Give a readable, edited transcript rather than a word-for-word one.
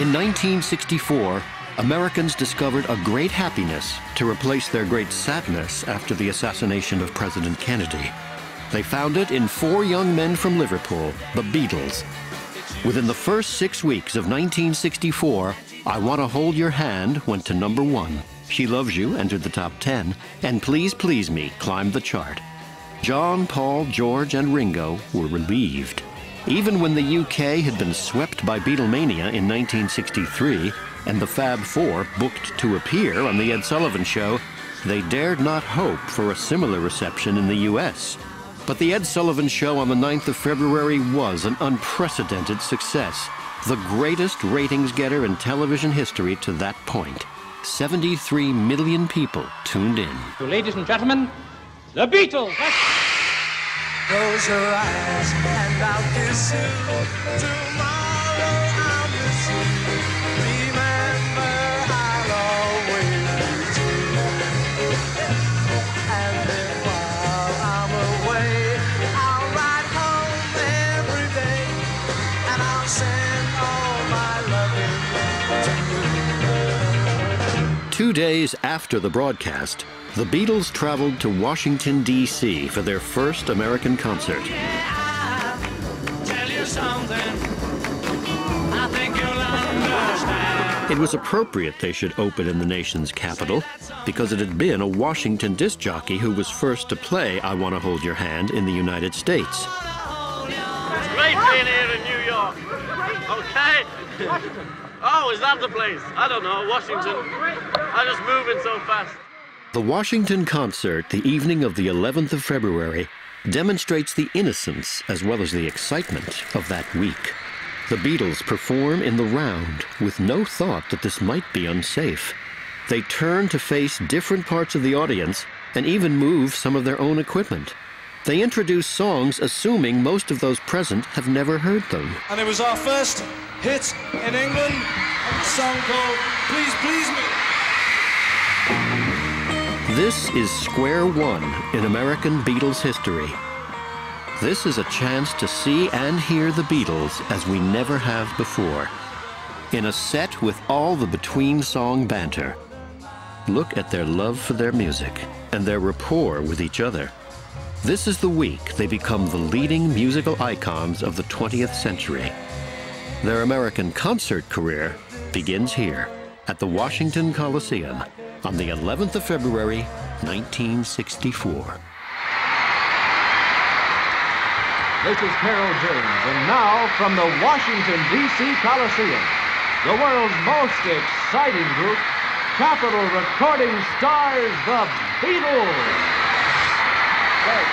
In 1964, Americans discovered a great happiness to replace their great sadness after the assassination of President Kennedy. They found it in four young men from Liverpool, the Beatles. Within the first 6 weeks of 1964, I Want to Hold Your Hand went to #1. She Loves You entered the top 10, and Please Please Me climbed the chart. John, Paul, George, and Ringo were relieved. Even when the UK had been swept by Beatlemania in 1963, and the Fab Four booked to appear on The Ed Sullivan Show, they dared not hope for a similar reception in the US. But The Ed Sullivan Show on the 9th of February was an unprecedented success, the greatest ratings getter in television history to that point. 73 million people tuned in. So, ladies and gentlemen, the Beatles! Close your eyes and I'll kiss you. Tomorrow I'll miss you. Remember, I'll always be true. And then while I'm away, I'll ride home every day, and I'll send all my loving to you. 2 days after the broadcast, the Beatles traveled to Washington, D.C. for their first American concert. Yeah, I'll tell you something I think you'll understand. It was appropriate they should open in the nation's capital, because it had been a Washington disc jockey who was first to play I Want to Hold Your Hand in the United States. It's great being here in New York. Okay. Washington. Oh, is that the place? I don't know, Washington. I'm just moving so fast. The Washington concert, the evening of the 11th of February, demonstrates the innocence as well as the excitement of that week. The Beatles perform in the round with no thought that this might be unsafe. They turn to face different parts of the audience and even move some of their own equipment. They introduce songs assuming most of those present have never heard them. And it was our first hit in England, a song called Please Please Me. This is square one in American Beatles history. This is a chance to see and hear the Beatles as we never have before, in a set with all the between-song banter. Look at their love for their music and their rapport with each other. This is the week they become the leading musical icons of the 20th century. Their American concert career begins here at the Washington Coliseum on the 11th of February, 1964. This is Carol James, and now from the Washington, D.C. Coliseum, the world's most exciting group, Capitol Recording stars the Beatles. Right.